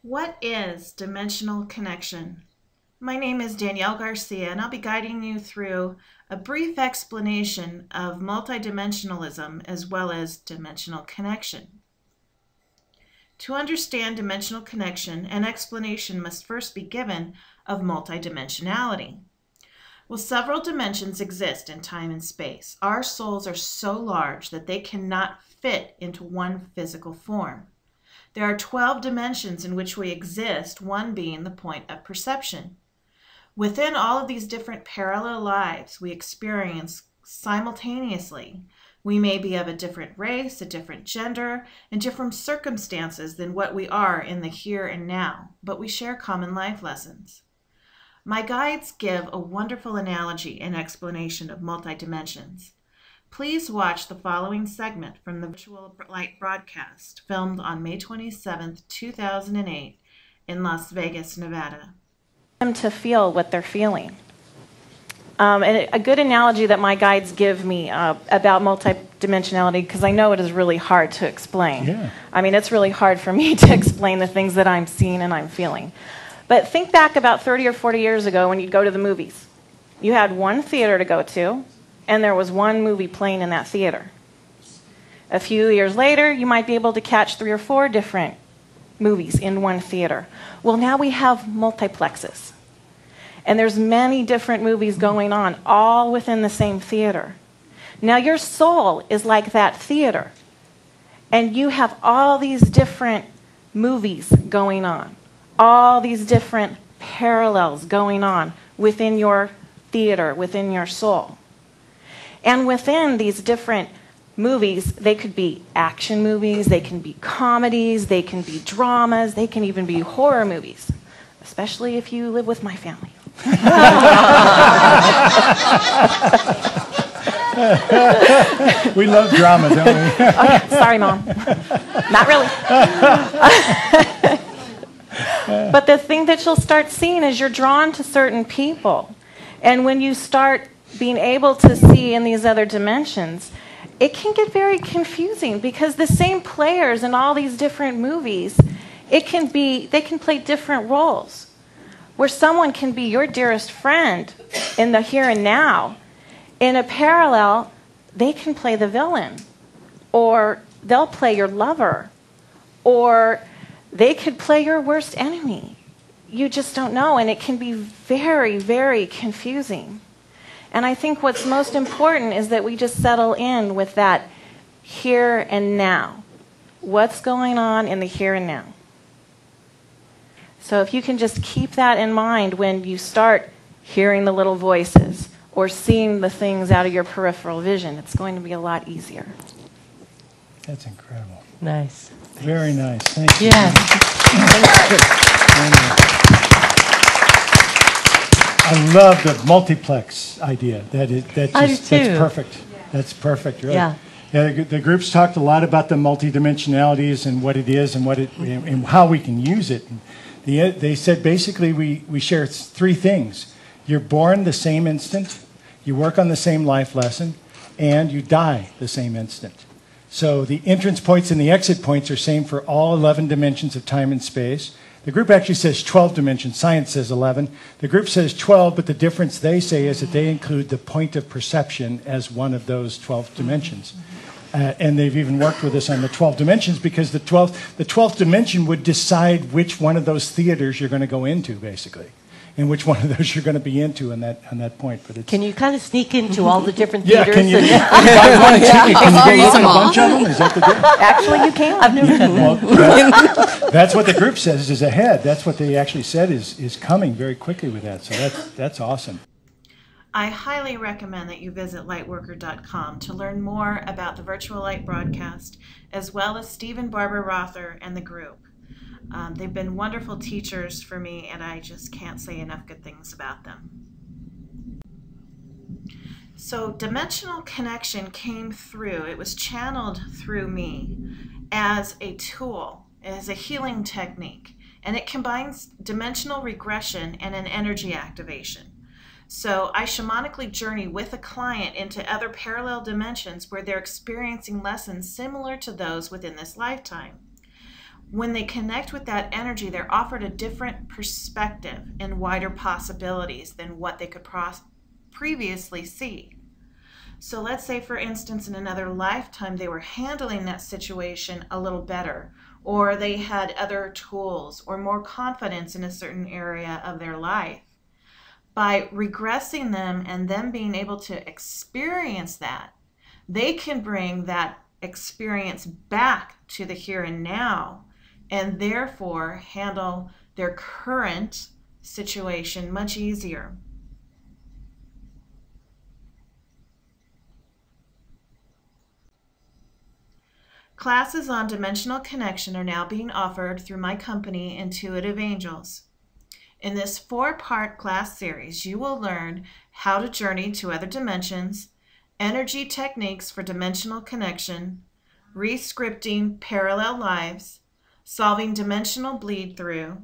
What is dimensional connection? My name is Danielle Garcia, and I'll be guiding you through a brief explanation of multidimensionalism as well as dimensional connection. To understand dimensional connection, an explanation must first be given of multidimensionality. Well, several dimensions exist in time and space. Our souls are so large that they cannot fit into one physical form. There are 12 dimensions in which we exist, one being the point of perception. Within all of these different parallel lives we experience simultaneously, we may be of a different race, a different gender, and different circumstances than what we are in the here and now, but we share common life lessons. My guides give a wonderful analogy and explanation of multi-dimensions. Please watch the following segment from the virtual light broadcast filmed on May 27, 2008 in Las Vegas, Nevada. Them to feel what they're feeling. And a good analogy that my guides give me about multidimensionality, because I know it is really hard to explain. Yeah. I mean, it's really hard for me to explain the things that I'm seeing and I'm feeling. But think back about 30 or 40 years ago when you'd go to the movies. You had one theater to go to, and there was one movie playing in that theater. A few years later, you might be able to catch 3 or 4 different movies in one theater. Well, now we have multiplexes. And there's many different movies going on, all within the same theater. Now your soul is like that theater. And you have all these different movies going on, all these different parallels going on within your theater, within your soul. And within these different movies, they could be action movies, they can be comedies, they can be dramas, they can even be horror movies, especially if you live with my family. We love drama, don't we? Okay, sorry, Mom. Not really. But the thing that you'll start seeing is you're drawn to certain people. And when you start being able to see in these other dimensions, it can get very confusing because the same players in all these different movies, they can play different roles. Where someone can be your dearest friend in the here and now, in a parallel, they can play the villain, or they'll play your lover, or they could play your worst enemy. You just don't know, and it can be very, very confusing. And I think what's most important is that we just settle in with that here and now. What's going on in the here and now? So if you can just keep that in mind when you start hearing the little voices or seeing the things out of your peripheral vision, it's going to be a lot easier. That's incredible. Nice. Very nice. Thank you. Yes. I love the multiplex idea. That's perfect. That's perfect. Really. Yeah. Yeah, the groups talked a lot about the multidimensionalities and what it is and and how we can use it. They said basically we share 3 things. You're born the same instant, you work on the same life lesson, and you die the same instant. So the entrance points and the exit points are same for all 11 dimensions of time and space. The group actually says 12 dimensions. Science says 11. The group says 12, but the difference they say is that they include the point of perception as one of those 12 dimensions. And they've even worked with us on the 12 dimensions because the 12th dimension would decide which one of those theaters you're going to go into, basically, and which one of those you're going to be into on that point. But it's, Can you kind of sneak into all the different yeah, theaters? can you? Can you go look at a bunch of them? Is that the deal? Actually, you can. I've never done that. Well, that's what the group says is ahead. That's what they actually said is coming very quickly with that. So that's awesome. I highly recommend that you visit lightworker.com to learn more about the virtual light broadcast, as well as Steve and Barbara Rother and the group. They've been wonderful teachers for me, and I just can't say enough good things about them. So dimensional connection came through. It was channeled through me as a tool, as a healing technique, and it combines dimensional regression and an energy activation. So I shamanically journey with a client into other parallel dimensions where they're experiencing lessons similar to those within this lifetime. When they connect with that energy, they're offered a different perspective and wider possibilities than what they could previously see. So let's say, for instance, in another lifetime, they were handling that situation a little better, or they had other tools or more confidence in a certain area of their life. By regressing them and them being able to experience that, they can bring that experience back to the here and now, and therefore handle their current situation much easier. Classes on dimensional connection are now being offered through my company, Intuitive Angels. In this 4-part class series, you will learn how to journey to other dimensions, energy techniques for dimensional connection, re-scripting parallel lives, solving dimensional bleed-through,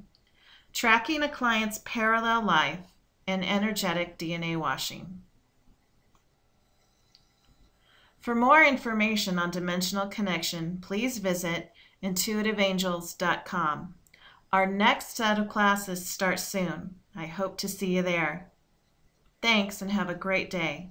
tracking a client's parallel life, and energetic DNA washing. For more information on dimensional connection, please visit intuitiveangels.com. Our next set of classes starts soon. I hope to see you there. Thanks and have a great day.